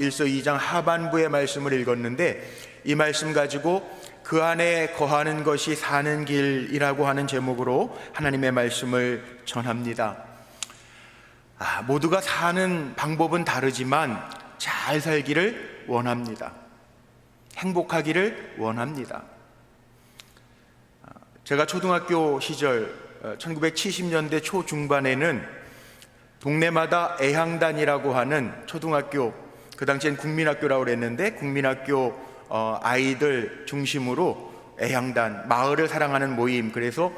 일서 2장 하반부의 말씀을 읽었는데, 이 말씀 가지고 그 안에 거하는 것이 사는 길이라고 하는 제목으로 하나님의 말씀을 전합니다. 모두가 사는 방법은 다르지만 잘 살기를 원합니다. 행복하기를 원합니다. 제가 초등학교 시절 1970년대 초중반에는 동네마다 애향단이라고 하는 초등학교, 그 당시엔 국민학교라고 그랬는데 국민학교 아이들 중심으로 애향단, 마을을 사랑하는 모임, 그래서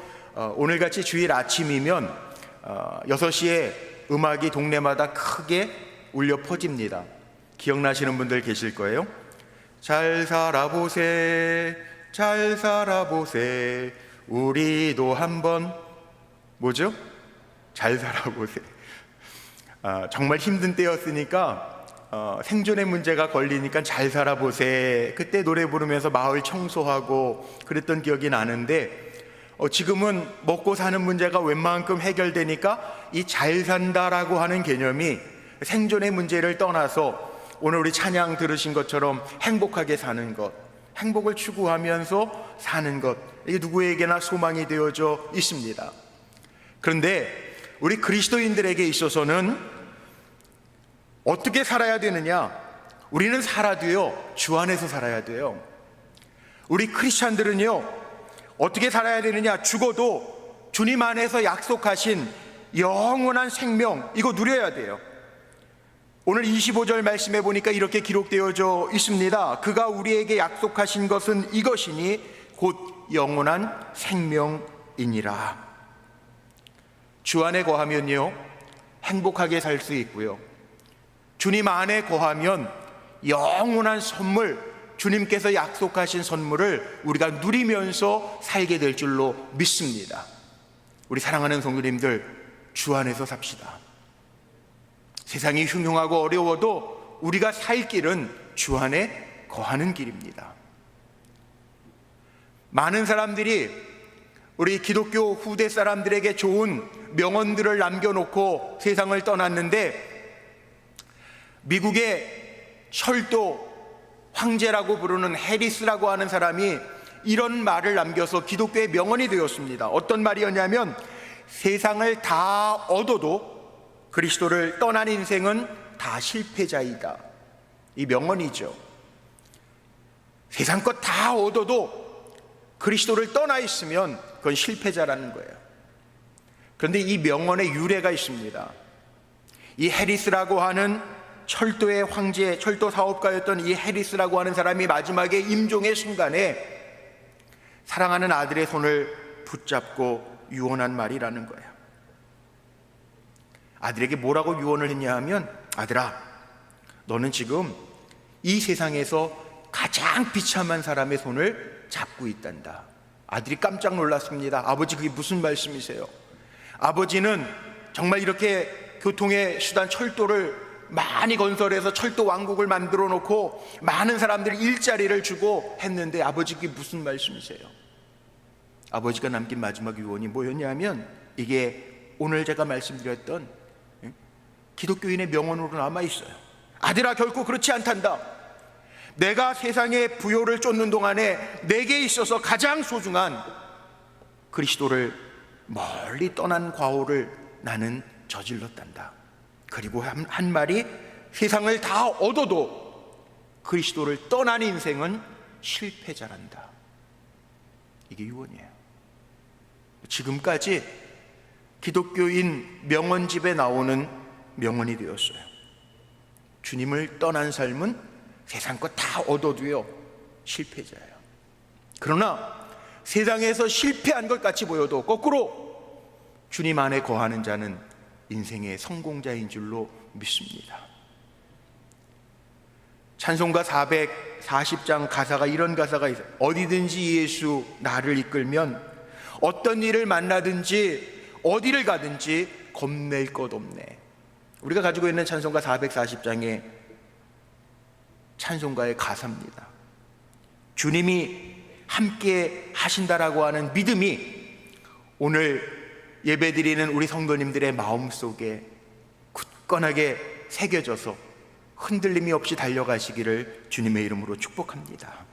오늘같이 주일 아침이면 6시에 음악이 동네마다 크게 울려 퍼집니다. 기억나시는 분들 계실 거예요. 잘 살아보세, 잘 살아보세, 우리도 한번, 뭐죠? 잘 살아보세. 정말 힘든 때였으니까 생존의 문제가 걸리니까 잘 살아보세, 그때 노래 부르면서 마을 청소하고 그랬던 기억이 나는데, 지금은 먹고 사는 문제가 웬만큼 해결되니까 이 잘 산다라고 하는 개념이 생존의 문제를 떠나서 오늘 우리 찬양 들으신 것처럼 행복하게 사는 것, 행복을 추구하면서 사는 것, 이게 누구에게나 소망이 되어져 있습니다. 그런데 우리 그리스도인들에게 있어서는 어떻게 살아야 되느냐? 우리는 살아도요, 주 안에서 살아야 돼요. 우리 크리스찬들은요, 어떻게 살아야 되느냐? 죽어도 주님 안에서 약속하신 영원한 생명, 이거 누려야 돼요. 오늘 25절 말씀해 보니까 이렇게 기록되어져 있습니다. 그가 우리에게 약속하신 것은 이것이니 곧 영원한 생명이니라. 주 안에 거하면요, 행복하게 살 수 있고요, 주님 안에 거하면 영원한 선물, 주님께서 약속하신 선물을 우리가 누리면서 살게 될 줄로 믿습니다. 우리 사랑하는 성도님들, 주 안에서 삽시다. 세상이 흉흉하고 어려워도 우리가 살 길은 주 안에 거하는 길입니다. 많은 사람들이 우리 기독교 후대 사람들에게 좋은 명언들을 남겨놓고 세상을 떠났는데, 미국의 철도 황제라고 부르는 해리스라고 하는 사람이 이런 말을 남겨서 기독교의 명언이 되었습니다. 어떤 말이었냐면, 세상을 다 얻어도 그리스도를 떠난 인생은 다 실패자이다. 이 명언이죠. 세상 것 다 얻어도 그리스도를 떠나 있으면 그건 실패자라는 거예요. 그런데 이 명언에 유래가 있습니다. 이 해리스라고 하는 철도의 황제, 철도 사업가였던 이 해리스라고 하는 사람이 마지막에 임종의 순간에 사랑하는 아들의 손을 붙잡고 유언한 말이라는 거예요. 아들에게 뭐라고 유언을 했냐 하면, 아들아, 너는 지금 이 세상에서 가장 비참한 사람의 손을 잡고 있단다. 아들이 깜짝 놀랐습니다. 아버지, 그게 무슨 말씀이세요? 아버지는 정말 이렇게 교통의 수단 철도를 많이 건설해서 철도 왕국을 만들어 놓고 많은 사람들이 일자리를 주고 했는데, 아버지 그게 무슨 말씀이세요? 아버지가 남긴 마지막 유언이 뭐였냐면, 이게 오늘 제가 말씀드렸던 기독교인의 명언으로 남아있어요. 아들아, 결코 그렇지 않단다. 내가 세상의 부요를 쫓는 동안에 내게 있어서 가장 소중한 그리스도를 멀리 떠난 과오를 나는 저질렀단다. 그리고 한 말이, 세상을 다 얻어도 그리스도를 떠난 인생은 실패자란다. 이게 유언이에요. 지금까지 기독교인 명언집에 나오는 명언이 되었어요. 주님을 떠난 삶은 세상 것 다 얻어도요, 실패자예요. 그러나 세상에서 실패한 것 같이 보여도 거꾸로 주님 안에 거하는 자는 인생의 성공자인 줄로 믿습니다. 찬송가 440장 가사가 이런 가사가 있어요. 어디든지 예수 나를 이끌면, 어떤 일을 만나든지 어디를 가든지 겁낼 것 없네. 우리가 가지고 있는 찬송가 440장의 찬송가의 가사입니다. 주님이 함께 하신다라고 하는 믿음이 오늘 예배드리는 우리 성도님들의 마음속에 굳건하게 새겨져서 흔들림이 없이 달려가시기를 주님의 이름으로 축복합니다.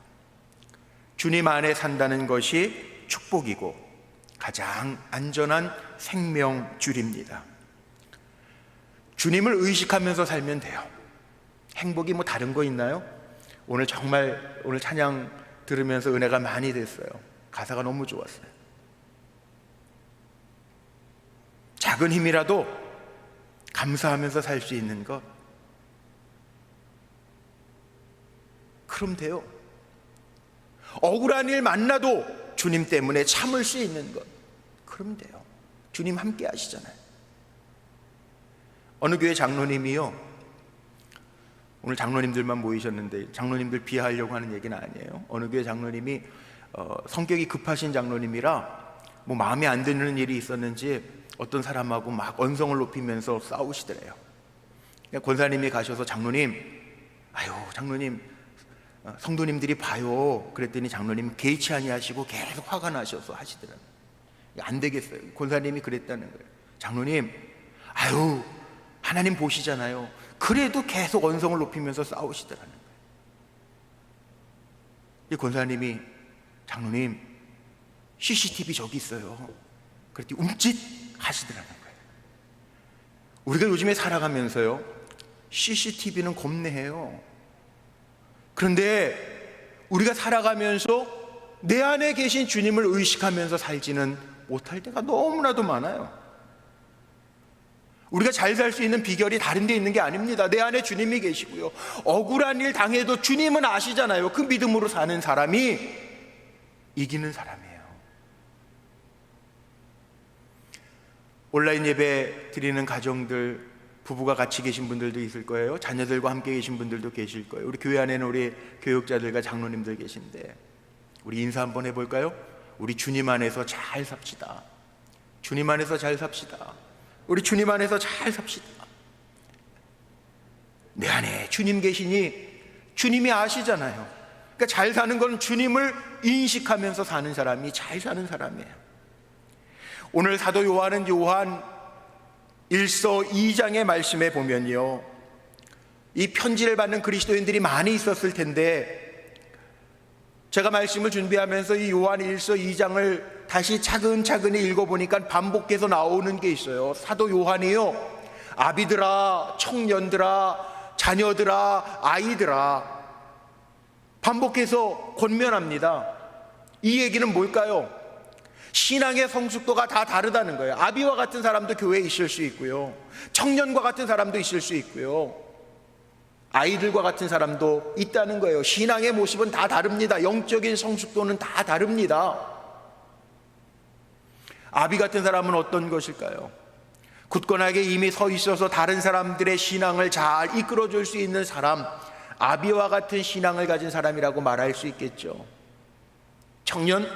주님 안에 산다는 것이 축복이고 가장 안전한 생명줄입니다. 주님을 의식하면서 살면 돼요. 행복이 뭐 다른 거 있나요? 오늘 정말 오늘 찬양 들으면서 은혜가 많이 됐어요. 가사가 너무 좋았어요. 작은 힘이라도 감사하면서 살 수 있는 것, 그럼 돼요. 억울한 일 만나도 주님 때문에 참을 수 있는 것, 그럼 돼요. 주님 함께 하시잖아요. 어느 교회 장로님이요, 오늘 장로님들만 모이셨는데 장로님들 비하하려고 하는 얘기는 아니에요. 어느 교회 장로님이 성격이 급하신 장로님이라 뭐 마음에 안 드는 일이 있었는지 어떤 사람하고 막 언성을 높이면서 싸우시더래요. 권사님이 가셔서 장로님, 아유 장로님, 성도님들이 봐요. 그랬더니 장로님 개의치 아니하시고 계속 화가 나셔서 하시더라고요. 안 되겠어요. 권사님이 그랬다는 거예요. 장로님, 아유 하나님 보시잖아요. 그래도 계속 언성을 높이면서 싸우시더라는 거예요. 이 권사님이, 장로님 CCTV 저기 있어요. 그랬더니 움찔 하시더라는 거예요. 우리가 요즘에 살아가면서요, CCTV는 겁내해요. 그런데 우리가 살아가면서 내 안에 계신 주님을 의식하면서 살지는 못할 때가 너무나도 많아요. 우리가 잘 살 수 있는 비결이 다른 데 있는 게 아닙니다. 내 안에 주님이 계시고요, 억울한 일 당해도 주님은 아시잖아요. 그 믿음으로 사는 사람이 이기는 사람이에요. 온라인 예배 드리는 가정들, 부부가 같이 계신 분들도 있을 거예요. 자녀들과 함께 계신 분들도 계실 거예요. 우리 교회 안에는 우리 교육자들과 장로님들 계신데 우리 인사 한번 해볼까요? 우리 주님 안에서 잘 삽시다. 주님 안에서 잘 삽시다. 우리 주님 안에서 잘 삽시다. 내 안에 주님 계시니 주님이 아시잖아요. 그러니까 잘 사는 건 주님을 인식하면서 사는 사람이 잘 사는 사람이에요. 오늘 사도 요한은 요한 1서 2장의 말씀에 보면요, 이 편지를 받는 그리스도인들이 많이 있었을 텐데 제가 말씀을 준비하면서 이 요한 1서 2장을 다시 차근차근히 읽어보니까 반복해서 나오는 게 있어요. 사도 요한이요, 아비들아, 청년들아, 자녀들아, 아이들아, 반복해서 권면합니다. 이 얘기는 뭘까요? 신앙의 성숙도가 다 다르다는 거예요. 아비와 같은 사람도 교회에 있을 수 있고요, 청년과 같은 사람도 있을 수 있고요, 아이들과 같은 사람도 있다는 거예요. 신앙의 모습은 다 다릅니다. 영적인 성숙도는 다 다릅니다. 아비 같은 사람은 어떤 것일까요? 굳건하게 이미 서 있어서 다른 사람들의 신앙을 잘 이끌어줄 수 있는 사람, 아비와 같은 신앙을 가진 사람이라고 말할 수 있겠죠. 청년,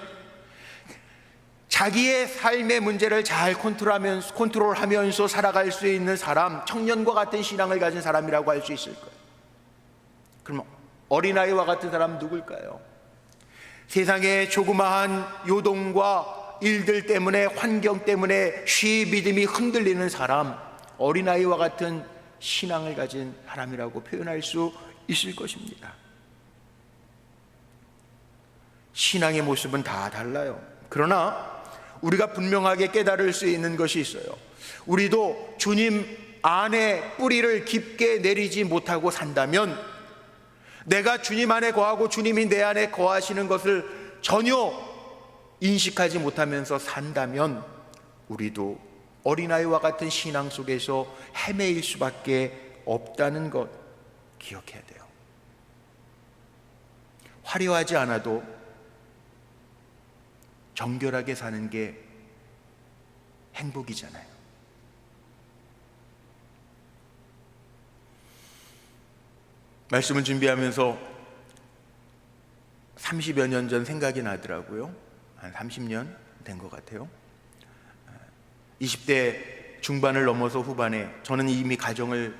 자기의 삶의 문제를 잘 컨트롤하면서 살아갈 수 있는 사람, 청년과 같은 신앙을 가진 사람이라고 할 수 있을 거예요. 그럼 어린아이와 같은 사람은 누굴까요? 세상의 조그마한 요동과 일들 때문에, 환경 때문에 쉬 믿음이 흔들리는 사람, 어린아이와 같은 신앙을 가진 사람이라고 표현할 수 있을 것입니다. 신앙의 모습은 다 달라요. 그러나 우리가 분명하게 깨달을 수 있는 것이 있어요. 우리도 주님 안에 뿌리를 깊게 내리지 못하고 산다면, 내가 주님 안에 거하고 주님이 내 안에 거하시는 것을 전혀 인식하지 못하면서 산다면 우리도 어린아이와 같은 신앙 속에서 헤매일 수밖에 없다는 것 기억해야 돼요. 화려하지 않아도 정결하게 사는 게 행복이잖아요. 말씀을 준비하면서 30여 년 전 생각이 나더라고요. 한 30년 된 것 같아요. 20대 중반을 넘어서 후반에, 저는 이미 가정을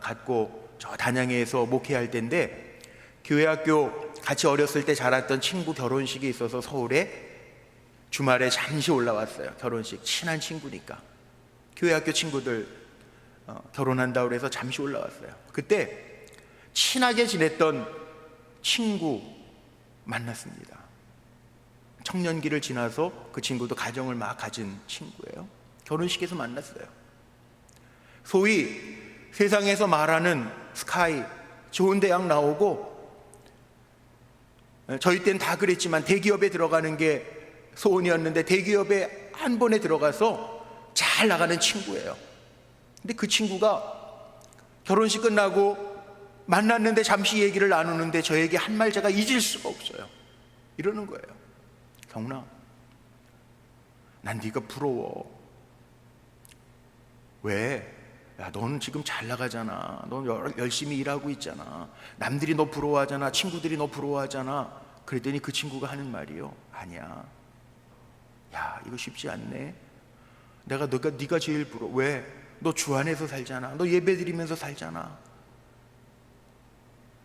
갖고 저 단양에서 목회할 때인데, 교회학교 같이 어렸을 때 자랐던 친구 결혼식이 있어서 서울에 주말에 잠시 올라왔어요. 결혼식, 친한 친구니까. 교회학교 친구들 결혼한다고 해서 잠시 올라왔어요. 그때 친하게 지냈던 친구 만났습니다. 청년기를 지나서 그 친구도 가정을 막 가진 친구예요. 결혼식에서 만났어요. 소위 세상에서 말하는 스카이, 좋은 대학 나오고, 저희 때는 다 그랬지만 대기업에 들어가는 게 소원이었는데 대기업에 한 번에 들어가서 잘 나가는 친구예요. 근데 그 친구가 결혼식 끝나고 만났는데 잠시 얘기를 나누는데 저에게 한 말 제가 잊을 수가 없어요. 이러는 거예요. 경훈아, 난 네가 부러워. 왜? 야, 너는 지금 잘 나가잖아. 넌 열심히 일하고 있잖아. 남들이 너 부러워하잖아. 친구들이 너 부러워하잖아. 그랬더니 그 친구가 하는 말이요, 아니야. 야, 이거 쉽지 않네. 네가 제일 부러워. 왜? 너 주 안에서 살잖아. 너 예배 드리면서 살잖아.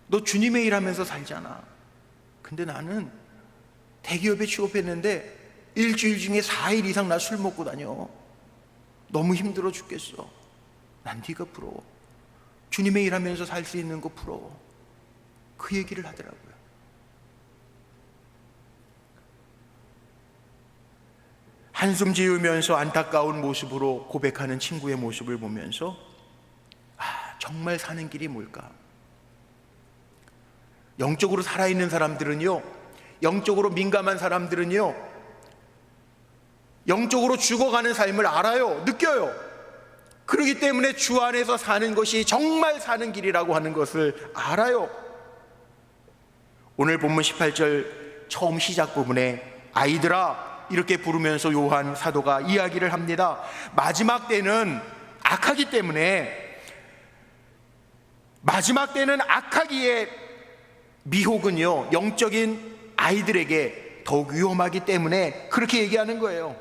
너 주님의 일하면서 살잖아. 근데 나는 대기업에 취업했는데 일주일 중에 4일 이상 나 술 먹고 다녀. 너무 힘들어 죽겠어. 난 네가 부러워. 주님의 일하면서 살 수 있는 거 부러워. 그 얘기를 하더라고요. 한숨 지으면서 안타까운 모습으로 고백하는 친구의 모습을 보면서 정말 사는 길이 뭘까? 영적으로 살아있는 사람들은요, 영적으로 민감한 사람들은요, 영적으로 죽어가는 삶을 알아요. 느껴요. 그렇기 때문에 주 안에서 사는 것이 정말 사는 길이라고 하는 것을 알아요. 오늘 본문 18절 처음 시작 부분에 아이들아 이렇게 부르면서 요한 사도가 이야기를 합니다. 마지막 때는 악하기 때문에, 마지막 때는 악하기에 미혹은요, 영적인 아이들에게 더욱 위험하기 때문에 그렇게 얘기하는 거예요.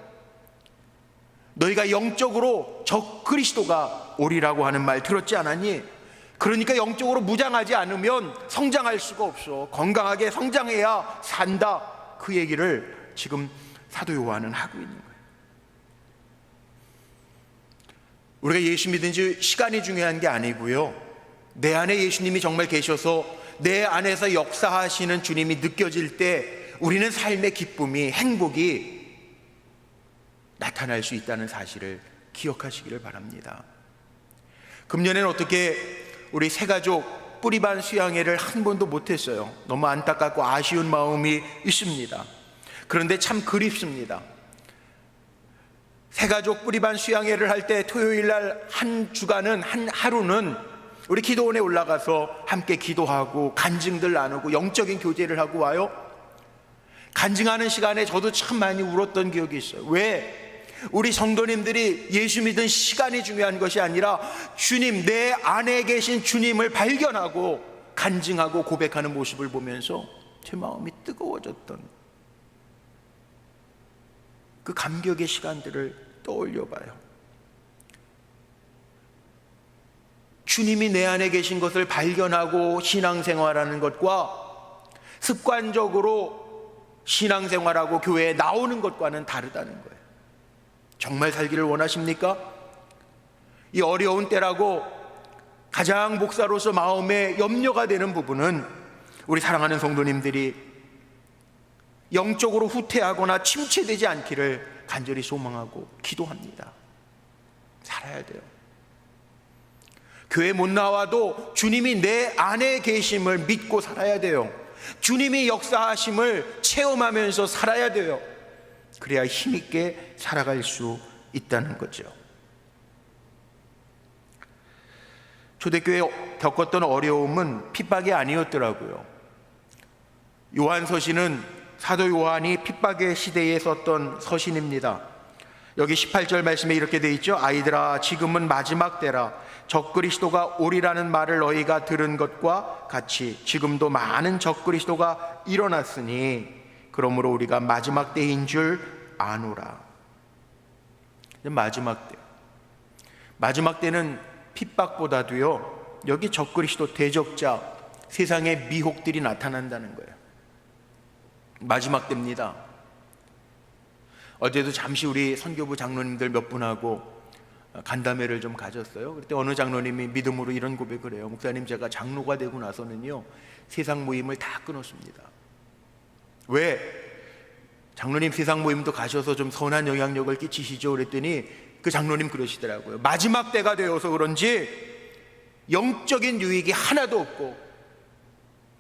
너희가 영적으로 적 그리스도가 오리라고 하는 말 들었지 않았니? 그러니까 영적으로 무장하지 않으면 성장할 수가 없어. 건강하게 성장해야 산다. 그 얘기를 지금 사도 요한은 하고 있는 거예요. 우리가 예수 믿은 지 시간이 중요한 게 아니고요, 내 안에 예수님이 정말 계셔서 내 안에서 역사하시는 주님이 느껴질 때 우리는 삶의 기쁨이, 행복이 나타날 수 있다는 사실을 기억하시기를 바랍니다. 금년에는 어떻게 우리 새가족 뿌리반 수양회를 한 번도 못했어요. 너무 안타깝고 아쉬운 마음이 있습니다. 그런데 참 그립습니다. 새가족 뿌리반 수양회를 할 때 토요일 날 한 주간은, 한 하루는 우리 기도원에 올라가서 함께 기도하고 간증들 나누고 영적인 교제를 하고 와요. 간증하는 시간에 저도 참 많이 울었던 기억이 있어요. 왜? 우리 성도님들이 예수 믿은 시간이 중요한 것이 아니라 주님, 내 안에 계신 주님을 발견하고 간증하고 고백하는 모습을 보면서 제 마음이 뜨거워졌던 그 감격의 시간들을 떠올려 봐요. 주님이 내 안에 계신 것을 발견하고 신앙생활하는 것과 습관적으로 신앙생활하고 교회에 나오는 것과는 다르다는 거예요. 정말 살기를 원하십니까? 이 어려운 때라고 가장 목사로서 마음에 염려가 되는 부분은 우리 사랑하는 성도님들이 영적으로 후퇴하거나 침체되지 않기를 간절히 소망하고 기도합니다. 살아야 돼요. 교회 못 나와도 주님이 내 안에 계심을 믿고 살아야 돼요. 주님이 역사하심을 체험하면서 살아야 돼요. 그래야 힘있게 살아갈 수 있다는 거죠. 초대교회 겪었던 어려움은 핍박이 아니었더라고요. 요한서신은 사도 요한이 핍박의 시대에 썼던 서신입니다. 여기 18절 말씀에 이렇게 돼 있죠. 아이들아, 지금은 마지막 때라. 적그리스도가 오리라는 말을 너희가 들은 것과 같이 지금도 많은 적그리스도가 일어났으니 그러므로 우리가 마지막 때인 줄 아노라. 마지막 때는 핍박보다도요, 여기 적그리스도, 대적자, 세상의 미혹들이 나타난다는 거예요. 마지막 때입니다. 어제도 잠시 우리 선교부 장로님들 몇 분하고 간담회를 좀 가졌어요. 그때 어느 장로님이 믿음으로 이런 고백을 해요. 목사님, 제가 장로가 되고 나서는요, 세상 모임을 다 끊었습니다. 왜? 장로님 세상 모임도 가셔서 좀 선한 영향력을 끼치시죠? 그랬더니 그 장로님 그러시더라고요. 마지막 때가 되어서 그런지 영적인 유익이 하나도 없고,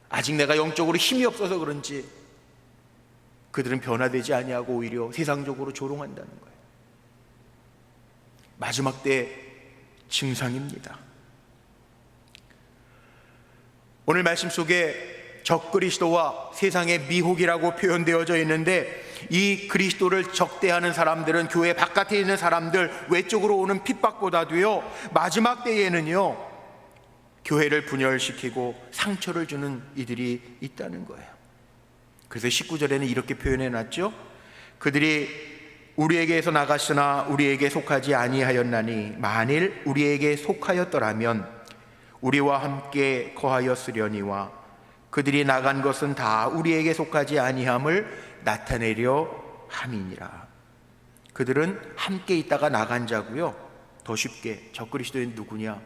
아직 내가 영적으로 힘이 없어서 그런지 그들은 변화되지 아니하고 오히려 세상적으로 조롱한다는 거예요. 마지막 때 증상입니다. 오늘 말씀 속에 적그리스도와 세상의 미혹이라고 표현되어져 있는데, 이 그리스도를 적대하는 사람들은 교회 바깥에 있는 사람들, 외적으로 오는 핍박보다도요, 마지막 때에는요, 교회를 분열시키고 상처를 주는 이들이 있다는 거예요. 그래서 19절에는 이렇게 표현해 놨죠. 그들이 우리에게서 나갔으나 우리에게 속하지 아니하였나니 만일 우리에게 속하였더라면 우리와 함께 거하였으려니와 그들이 나간 것은 다 우리에게 속하지 아니함을 나타내려 함이니라. 그들은 함께 있다가 나간 자고요, 더 쉽게 적그리스도인 누구냐?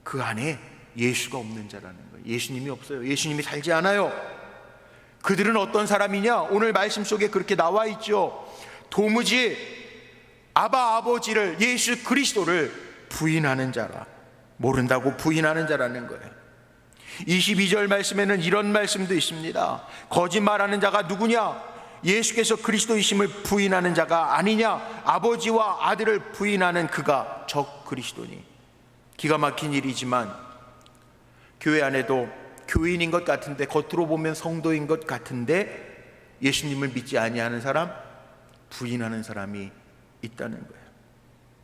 그 안에 예수가 없는 자라는 거예요. 예수님이 없어요. 예수님이 살지 않아요. 그들은 어떤 사람이냐? 오늘 말씀 속에 그렇게 나와 있죠. 도무지 아버지를, 예수 그리스도를 부인하는 자라. 모른다고 부인하는 자라는 거예요. 22절 말씀에는 이런 말씀도 있습니다. 거짓말하는 자가 누구냐? 예수께서 그리스도이심을 부인하는 자가 아니냐? 아버지와 아들을 부인하는 그가 적 그리스도니. 기가 막힌 일이지만 교회 안에도 교인인 것 같은데, 겉으로 보면 성도인 것 같은데 예수님을 믿지 아니하는 사람, 부인하는 사람이 있다는 거예요.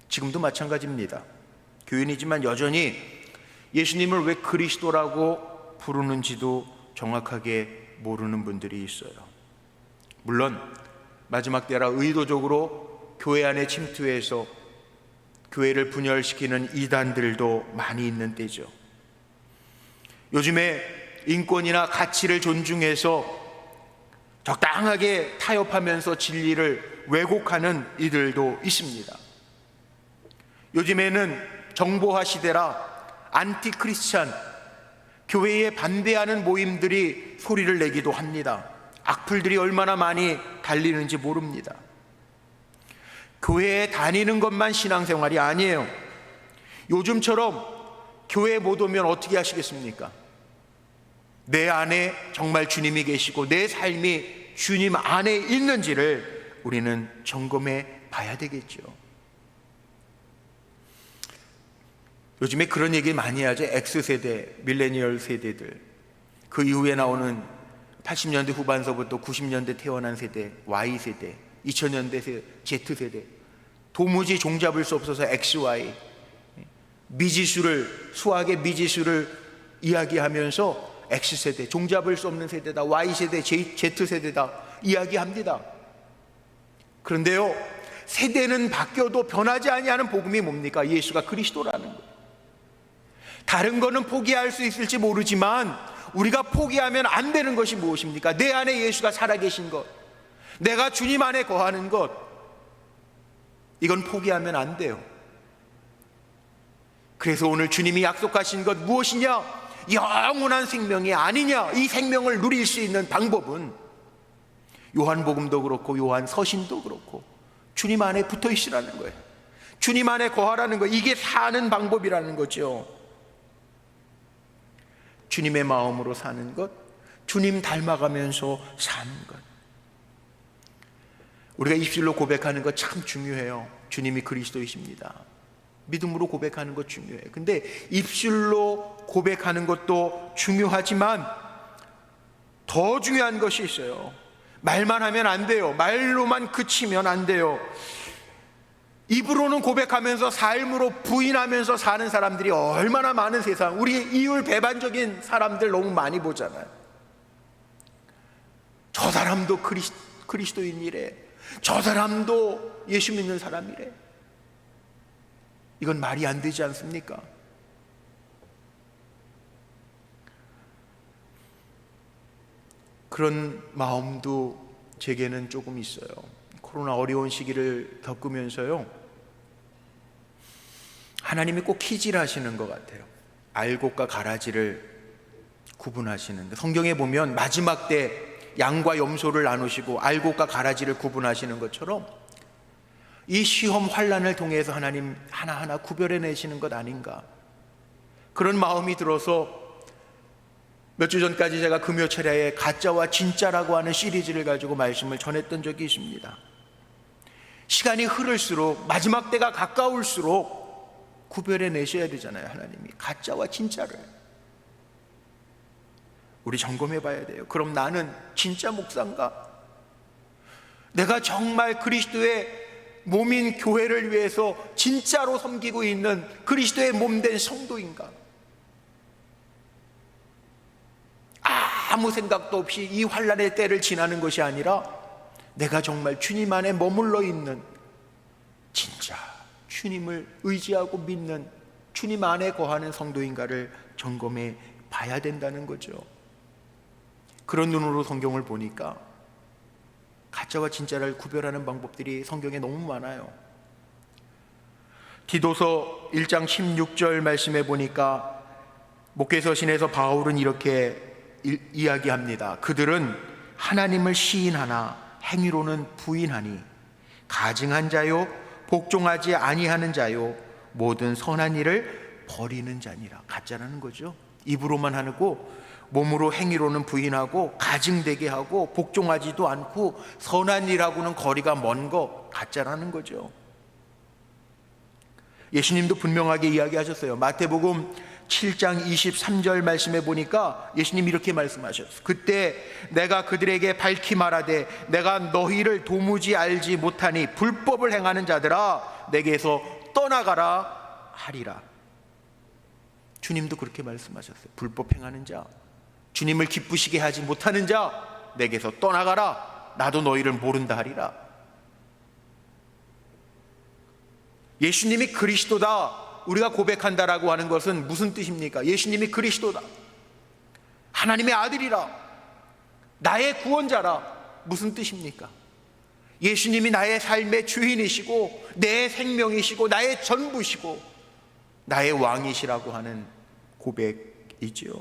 지금도 마찬가지입니다. 교인이지만 여전히 예수님을 왜 그리스도라고 부르는지도 정확하게 모르는 분들이 있어요. 물론 마지막 때라 의도적으로 교회 안에 침투해서 교회를 분열시키는 이단들도 많이 있는 때죠. 요즘에 인권이나 가치를 존중해서 적당하게 타협하면서 진리를 왜곡하는 이들도 있습니다. 요즘에는 정보화 시대라 안티 크리스찬, 교회에 반대하는 모임들이 소리를 내기도 합니다. 악플들이 얼마나 많이 달리는지 모릅니다. 교회에 다니는 것만 신앙생활이 아니에요. 요즘처럼 교회에 못 오면 어떻게 하시겠습니까? 내 안에 정말 주님이 계시고 내 삶이 주님 안에 있는지를 우리는 점검해 봐야 되겠죠. 요즘에 그런 얘기 많이 하죠. X세대, 밀레니얼 세대들, 그 이후에 나오는 80년대 후반서부터 90년대 태어난 세대, Y세대, 2000년대 세대, Z세대, 도무지 종잡을 수 없어서 XY, 미지수를, 수학의 미지수를 이야기하면서 X세대, 종잡을 수 없는 세대다, Y세대, Z세대다 이야기합니다. 그런데요, 세대는 바뀌어도 변하지 아니하는 복음이 뭡니까? 예수가 그리스도라는 거예요. 다른 거는 포기할 수 있을지 모르지만 우리가 포기하면 안 되는 것이 무엇입니까? 내 안에 예수가 살아계신 것, 내가 주님 안에 거하는 것, 이건 포기하면 안 돼요. 그래서 오늘 주님이 약속하신 것 무엇이냐? 영원한 생명이 아니냐? 이 생명을 누릴 수 있는 방법은 요한복음도 그렇고 요한서신도 그렇고 주님 안에 붙어 있으라는 거예요. 주님 안에 거하라는 거예요. 이게 사는 방법이라는 거죠. 주님의 마음으로 사는 것, 주님 닮아가면서 사는 것. 우리가 입술로 고백하는 것 참 중요해요. 주님이 그리스도이십니다. 믿음으로 고백하는 것 중요해요. 근데 입술로 고백하는 것도 중요하지만 더 중요한 것이 있어요. 말만 하면 안 돼요. 말로만 그치면 안 돼요. 입으로는 고백하면서 삶으로 부인하면서 사는 사람들이 얼마나 많은 세상, 우리 이율배반적인 사람들 너무 많이 보잖아요. 저 사람도 그리스도인이래, 저 사람도 예수 믿는 사람이래. 이건 말이 안 되지 않습니까? 그런 마음도 제게는 조금 있어요. 코로나 어려운 시기를 겪으면서요, 하나님이 꼭 퀴즈를 하시는 것 같아요. 알곡과 가라지를 구분하시는데, 성경에 보면 마지막 때 양과 염소를 나누시고 알곡과 가라지를 구분하시는 것처럼 이 시험 환난을 통해서 하나님 하나하나 구별해내시는 것 아닌가, 그런 마음이 들어서 몇 주 전까지 제가 금요철야에 가짜와 진짜라고 하는 시리즈를 가지고 말씀을 전했던 적이 있습니다. 시간이 흐를수록, 마지막 때가 가까울수록 구별해내셔야 되잖아요. 하나님이 가짜와 진짜를 우리 점검해 봐야 돼요. 그럼 나는 진짜 목사인가? 내가 정말 그리스도의 몸인 교회를 위해서 진짜로 섬기고 있는 그리스도의 몸된 성도인가? 아무 생각도 없이 이 환난의 때를 지나는 것이 아니라 내가 정말 주님 안에 머물러 있는, 진짜 주님을 의지하고 믿는, 주님 안에 거하는 성도인가를 점검해 봐야 된다는 거죠. 그런 눈으로 성경을 보니까 가짜와 진짜를 구별하는 방법들이 성경에 너무 많아요. 디도서 1장 16절 말씀에 보니까 목회서신에서 바울은 이렇게 이야기합니다. 그들은 하나님을 시인하나 행위로는 부인하니 가증한 자요 복종하지 아니하는 자요 모든 선한 일을 버리는 자니라. 가짜라는 거죠. 입으로만 하고 몸으로 행위로는 부인하고 가증되게 하고 복종하지도 않고 선한 일하고는 거리가 먼 거, 가짜라는 거죠. 예수님도 분명하게 이야기하셨어요. 마태복음 7장 23절 말씀에 보니까 예수님 이렇게 말씀하셨어요. 그때 내가 그들에게 밝히 말하되 내가 너희를 도무지 알지 못하니 불법을 행하는 자들아 내게서 떠나가라 하리라. 주님도 그렇게 말씀하셨어요. 불법 행하는 자, 주님을 기쁘시게 하지 못하는 자 내게서 떠나가라, 나도 너희를 모른다 하리라. 예수님이 그리스도다 우리가 고백한다라고 하는 것은 무슨 뜻입니까? 예수님이 그리스도다, 하나님의 아들이라, 나의 구원자라. 무슨 뜻입니까? 예수님이 나의 삶의 주인이시고 내 생명이시고 나의 전부시고 나의 왕이시라고 하는 고백이지요.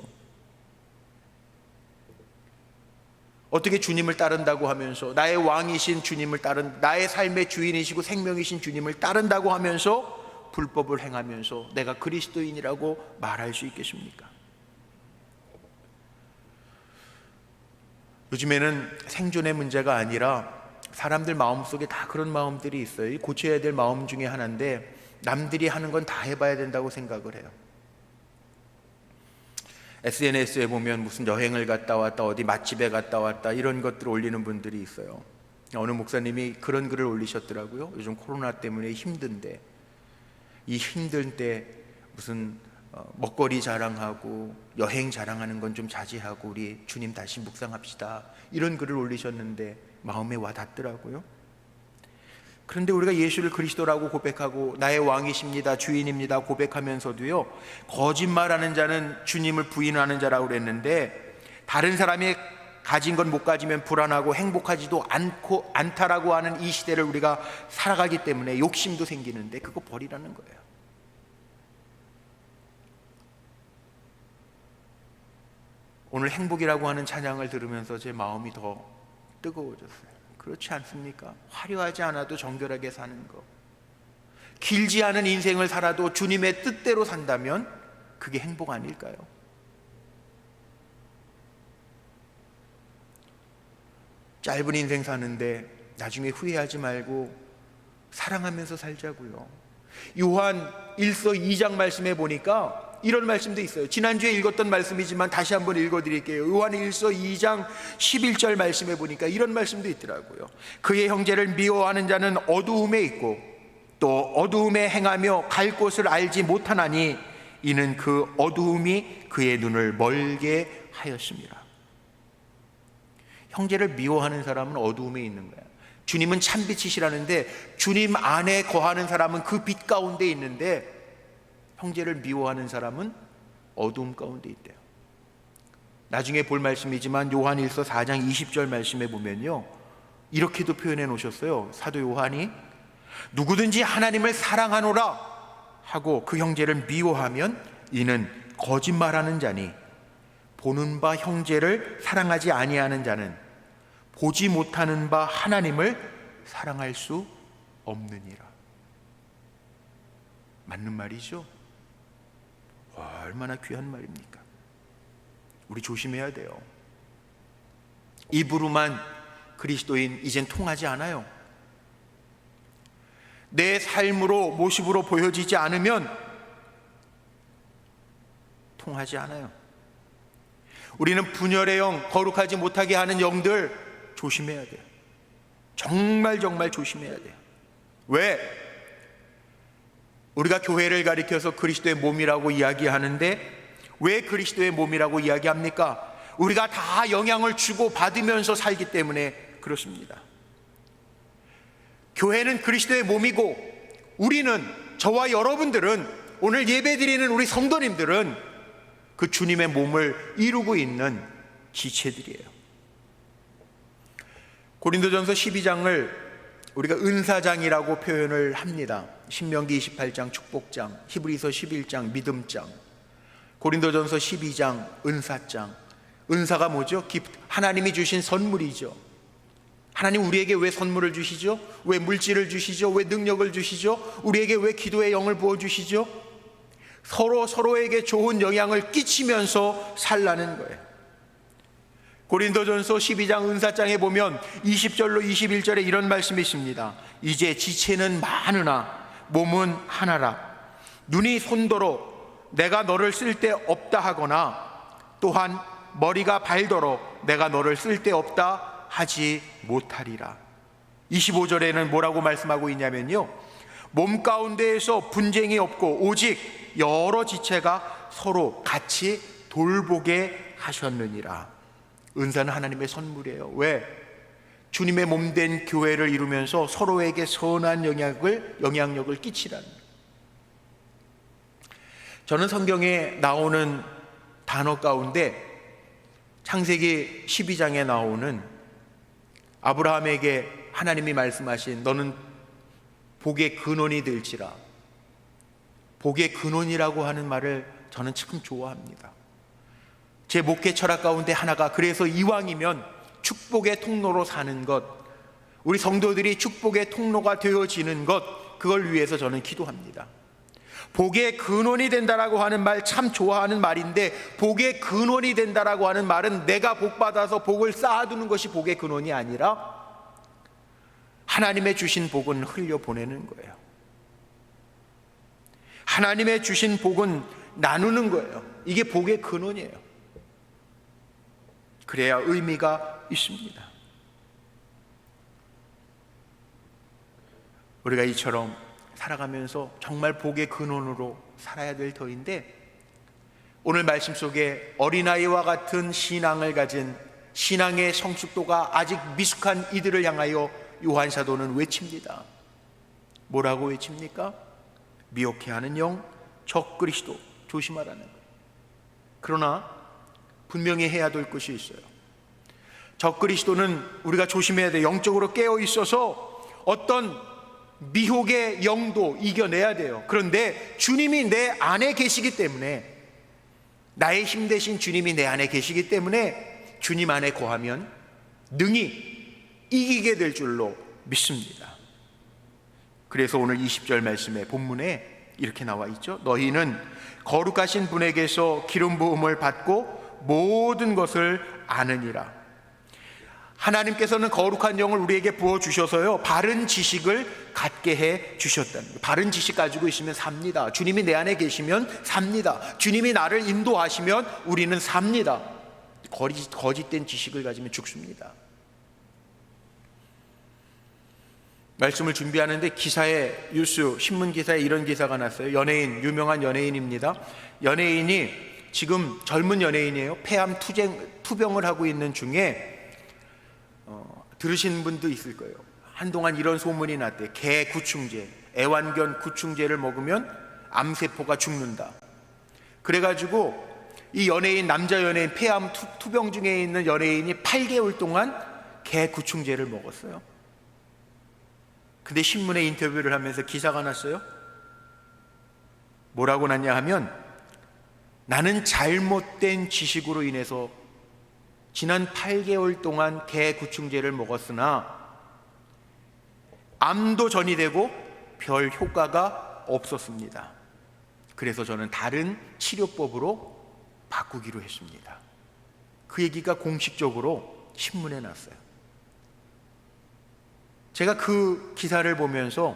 어떻게 주님을 따른다고 하면서, 나의 왕이신 주님을 나의 삶의 주인이시고 생명이신 주님을 따른다고 하면서 불법을 행하면서 내가 그리스도인이라고 말할 수 있겠습니까? 요즘에는 생존의 문제가 아니라 사람들 마음속에 다 그런 마음들이 있어요. 고쳐야 될 마음 중에 하나인데 남들이 하는 건 다 해봐야 된다고 생각을 해요. SNS에 보면 무슨 여행을 갔다 왔다, 어디 맛집에 갔다 왔다, 이런 것들을 올리는 분들이 있어요. 어느 목사님이 그런 글을 올리셨더라고요. 요즘 코로나 때문에 힘든데, 이 힘들 때 무슨 먹거리 자랑하고 여행 자랑하는 건 좀 자제하고 우리 주님 다시 묵상합시다, 이런 글을 올리셨는데 마음에 와 닿더라고요. 그런데 우리가 예수를 그리스도라고 고백하고 나의 왕이십니다, 주인입니다 고백하면서도요, 거짓말하는 자는 주님을 부인하는 자라고 그랬는데, 다른 사람이 가진 건 못 가지면 불안하고 행복하지도 않다라고 하는 이 시대를 우리가 살아가기 때문에 욕심도 생기는데 그거 버리라는 거예요. 오늘 행복이라고 하는 찬양을 들으면서 제 마음이 더 뜨거워졌어요. 그렇지 않습니까? 화려하지 않아도 정결하게 사는 것, 길지 않은 인생을 살아도 주님의 뜻대로 산다면 그게 행복 아닐까요? 짧은 인생 사는데 나중에 후회하지 말고 사랑하면서 살자고요. 요한 1서 2장 말씀에 보니까 이런 말씀도 있어요. 지난주에 읽었던 말씀이지만 다시 한번 읽어드릴게요. 요한 1서 2장 11절 말씀에 보니까 이런 말씀도 있더라고요. 그의 형제를 미워하는 자는 어두움에 있고 또 어두움에 행하며 갈 곳을 알지 못하나니 이는 그 어두움이 그의 눈을 멀게 하였습니다. 형제를 미워하는 사람은 어두움에 있는 거야. 주님은 참빛이시라는데 주님 안에 거하는 사람은 그 빛 가운데 있는데 형제를 미워하는 사람은 어두움 가운데 있대요. 나중에 볼 말씀이지만 요한 1서 4장 20절 말씀에 보면요, 이렇게도 표현해 놓으셨어요. 사도 요한이 누구든지 하나님을 사랑하노라 하고 그 형제를 미워하면 이는 거짓말하는 자니 보는 바 형제를 사랑하지 아니하는 자는 보지 못하는 바 하나님을 사랑할 수 없느니라. 맞는 말이죠? 와, 얼마나 귀한 말입니까? 우리 조심해야 돼요. 입으로만 그리스도인 이젠 통하지 않아요. 내 삶으로 모습으로 보여지지 않으면 통하지 않아요. 우리는 분열의 영, 거룩하지 못하게 하는 영들 조심해야 돼요. 정말 조심해야 돼요. 왜? 우리가 교회를 가리켜서 그리스도의 몸이라고 이야기하는데 왜 그리스도의 몸이라고 이야기합니까? 우리가 다 영향을 주고 받으면서 살기 때문에 그렇습니다. 교회는 그리스도의 몸이고 우리는, 저와 여러분들은, 오늘 예배드리는 우리 성도님들은 그 주님의 몸을 이루고 있는 지체들이에요. 고린도전서 12장을 우리가 은사장이라고 표현을 합니다. 신명기 28장 축복장, 히브리서 11장 믿음장, 고린도전서 12장 은사장. 은사가 뭐죠? 하나님이 주신 선물이죠. 하나님 우리에게 왜 선물을 주시죠? 왜 물질을 주시죠? 왜 능력을 주시죠? 우리에게 왜 기도의 영을 부어주시죠? 서로에게 좋은 영향을 끼치면서 살라는 거예요. 고린도전서 12장 은사장에 보면 20절로 21절에 이런 말씀이 있습니다. 이제 지체는 많으나 몸은 하나라. 눈이 손도록 내가 너를 쓸데없다 하거나 또한 머리가 발도록 내가 너를 쓸데없다 하지 못하리라. 25절에는 뭐라고 말씀하고 있냐면요, 몸 가운데에서 분쟁이 없고 오직 여러 지체가 서로 같이 돌보게 하셨느니라. 은사는 하나님의 선물이에요. 왜? 주님의 몸된 교회를 이루면서 서로에게 선한 영향력을 끼치라는 거예요. 저는 성경에 나오는 단어 가운데 창세기 12장에 나오는 아브라함에게 하나님이 말씀하신 너는 복의 근원이 될지라, 복의 근원이라고 하는 말을 저는 참 좋아합니다. 제 목회 철학 가운데 하나가, 그래서 이왕이면 축복의 통로로 사는 것, 우리 성도들이 축복의 통로가 되어지는 것, 그걸 위해서 저는 기도합니다. 복의 근원이 된다라고 하는 말 참 좋아하는 말인데, 복의 근원이 된다라고 하는 말은 내가 복 받아서 복을 쌓아두는 것이 복의 근원이 아니라 하나님의 주신 복은 흘려보내는 거예요. 하나님의 주신 복은 나누는 거예요. 이게 복의 근원이에요. 그래야 의미가 있습니다. 우리가 이처럼 살아가면서 정말 복의 근원으로 살아야 될 터인데, 오늘 말씀 속에 어린아이와 같은 신앙을 가진, 신앙의 성숙도가 아직 미숙한 이들을 향하여 요한 사도는 외칩니다. 뭐라고 외칩니까? 미혹해 하는 영, 적 그리스도 조심하라는 거예요. 그러나 분명히 해야 될 것이 있어요. 적 그리스도는 우리가 조심해야 돼요. 영적으로 깨어 있어서 어떤 미혹의 영도 이겨내야 돼요. 그런데 주님이 내 안에 계시기 때문에, 나의 힘 대신 주님이 내 안에 계시기 때문에 주님 안에 거하면 능히 이기게 될 줄로 믿습니다. 그래서 오늘 20절 말씀에 본문에 이렇게 나와 있죠. 너희는 거룩하신 분에게서 기름 부음을 받고 모든 것을 아느니라. 하나님께서는 거룩한 영을 우리에게 부어주셔서요, 바른 지식을 갖게 해 주셨다는 거예요. 바른 지식 가지고 있으면 삽니다. 주님이 내 안에 계시면 삽니다. 주님이 나를 인도하시면 우리는 삽니다. 거짓된 지식을 가지면 죽습니다. 말씀을 준비하는데 기사에, 뉴스 신문 기사에 이런 기사가 났어요. 연예인, 유명한 연예인입니다. 연예인이 지금 젊은 연예인이에요. 폐암 투병을 하고 있는 중에 들으신 분도 있을 거예요. 한동안 이런 소문이 났대. 개 구충제, 애완견 구충제를 먹으면 암세포가 죽는다. 그래가지고 이 연예인, 남자 연예인, 폐암 투병 중에 있는 연예인이 8개월 동안 개 구충제를 먹었어요. 근데 신문에 인터뷰를 하면서 기사가 났어요. 뭐라고 났냐 하면, 나는 잘못된 지식으로 인해서 지난 8개월 동안 개구충제를 먹었으나 암도 전이되고 별 효과가 없었습니다. 그래서 저는 다른 치료법으로 바꾸기로 했습니다. 그 얘기가 공식적으로 신문에 났어요. 제가 그 기사를 보면서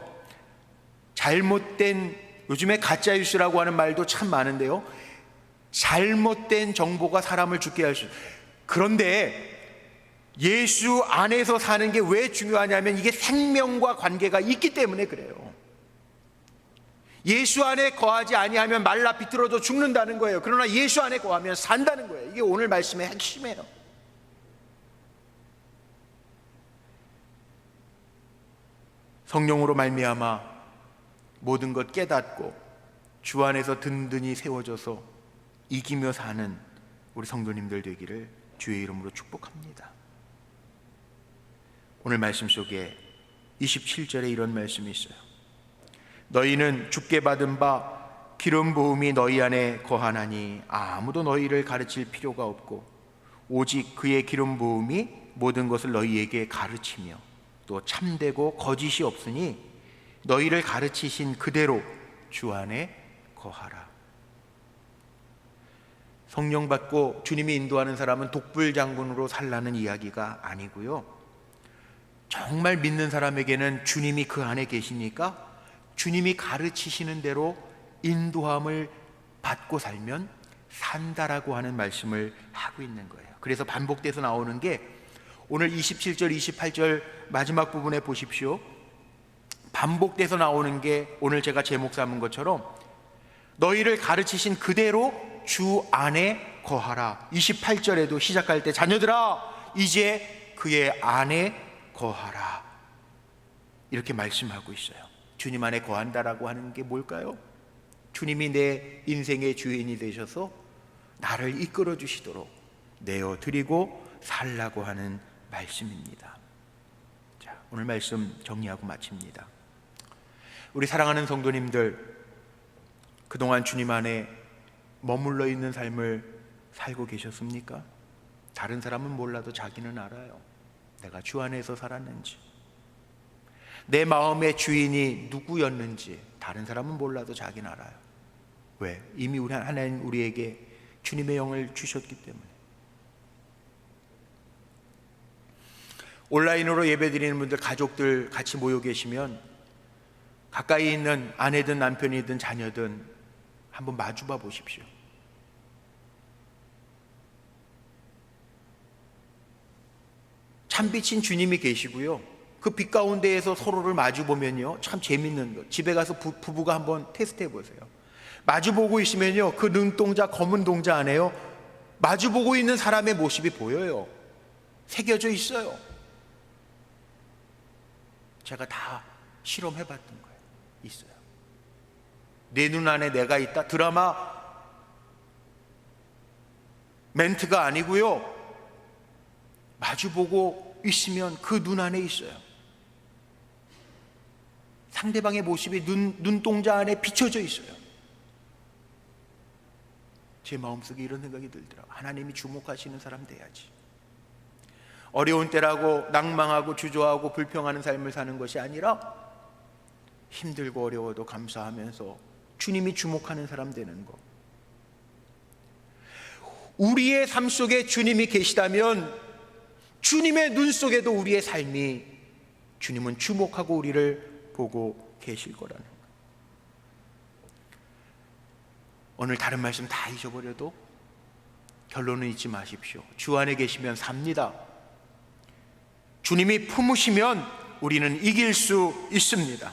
잘못된, 요즘에 가짜 뉴스라고 하는 말도 참 많은데요, 잘못된 정보가 사람을 죽게 할 수 있어요. 그런데 예수 안에서 사는 게 왜 중요하냐면, 이게 생명과 관계가 있기 때문에 그래요. 예수 안에 거하지 아니하면 말라 비틀어져 죽는다는 거예요. 그러나 예수 안에 거하면 산다는 거예요. 이게 오늘 말씀의 핵심이에요. 성령으로 말미암아 모든 것 깨닫고 주 안에서 든든히 세워져서 이기며 사는 우리 성도님들 되기를 주의 이름으로 축복합니다. 오늘 말씀 속에 27절에 이런 말씀이 있어요. 너희는 주께 받은 바 기름 부음이 너희 안에 거하나니 아무도 너희를 가르칠 필요가 없고 오직 그의 기름 부음이 모든 것을 너희에게 가르치며 또 참되고 거짓이 없으니 너희를 가르치신 그대로 주 안에 거하라. 성령 받고 주님이 인도하는 사람은 독불장군으로 살라는 이야기가 아니고요, 정말 믿는 사람에게는 주님이 그 안에 계시니까 주님이 가르치시는 대로 인도함을 받고 살면 산다라고 하는 말씀을 하고 있는 거예요. 그래서 반복돼서 나오는 게 오늘 27절 28절 마지막 부분에 보십시오. 반복돼서 나오는 게 오늘 제가 제목 삼은 것처럼 너희를 가르치신 그대로 주 안에 거하라. 28절에도 시작할 때 자녀들아 이제 그의 안에 거하라 이렇게 말씀하고 있어요. 주님 안에 거한다라고 하는 게 뭘까요? 주님이 내 인생의 주인이 되셔서 나를 이끌어 주시도록 내어드리고 살라고 하는 말씀입니다. 자, 오늘 말씀 정리하고 마칩니다. 우리 사랑하는 성도님들, 그동안 주님 안에 머물러 있는 삶을 살고 계셨습니까? 다른 사람은 몰라도 자기는 알아요. 내가 주 안에서 살았는지, 내 마음의 주인이 누구였는지 다른 사람은 몰라도 자기는 알아요. 왜? 이미 하나님 우리에게 주님의 영을 주셨기 때문에. 온라인으로 예배드리는 분들, 가족들 같이 모여 계시면 가까이 있는 아내든 남편이든 자녀든 한번 마주봐 보십시오. 참빛인 주님이 계시고요, 그 빛 가운데에서 서로를 마주 보면요 참 재밌는 거. 집에 가서 부부가 한번 테스트 해보세요. 마주 보고 있으면요 그 눈동자, 검은 동자 안에요 마주 보고 있는 사람의 모습이 보여요. 새겨져 있어요. 제가 다 실험해봤던 거예요. 있어요. 내 눈 안에 내가 있다. 드라마 멘트가 아니고요, 마주보고 있으면 그 눈 안에 있어요. 상대방의 모습이 눈동자 안에 비춰져 있어요. 제 마음속에 이런 생각이 들더라고요. 하나님이 주목하시는 사람 돼야지. 어려운 때라고 낭망하고 주저하고 불평하는 삶을 사는 것이 아니라 힘들고 어려워도 감사하면서 주님이 주목하는 사람 되는 것. 우리의 삶 속에 주님이 계시다면 주님의 눈 속에도 우리의 삶이, 주님은 주목하고 우리를 보고 계실 거라는 것. 오늘 다른 말씀 다 잊어버려도 결론은 잊지 마십시오. 주 안에 계시면 삽니다. 주님이 품으시면 우리는 이길 수 있습니다.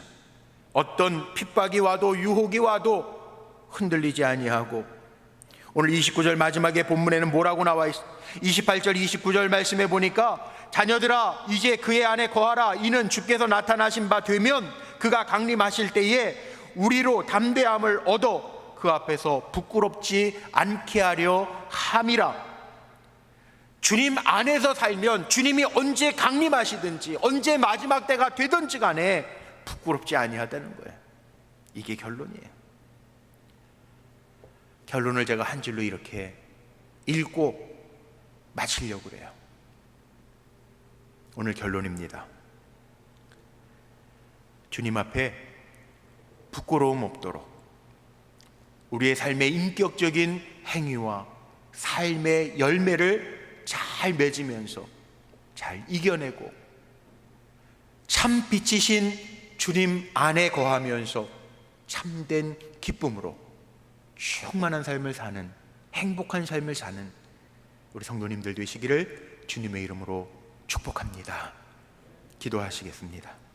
어떤 핍박이 와도 유혹이 와도 흔들리지 아니하고, 오늘 29절 마지막에 본문에는 뭐라고 나와 있어? 28절 29절 말씀에 보니까 자녀들아 이제 그의 안에 거하라. 이는 주께서 나타나신 바 되면 그가 강림하실 때에 우리로 담대함을 얻어 그 앞에서 부끄럽지 않게 하려 함이라. 주님 안에서 살면 주님이 언제 강림하시든지 언제 마지막 때가 되든지 간에 부끄럽지 아니하다는 거예요. 이게 결론이에요. 결론을 제가 한 줄로 이렇게 읽고 마치려고 그래요. 오늘 결론입니다. 주님 앞에 부끄러움 없도록 우리의 삶의 인격적인 행위와 삶의 열매를 잘 맺으면서 잘 이겨내고 참 빛이신 주님 안에 거하면서 참된 기쁨으로 충만한 삶을 사는, 행복한 삶을 사는 우리 성도님들 되시기를 주님의 이름으로 축복합니다. 기도하시겠습니다.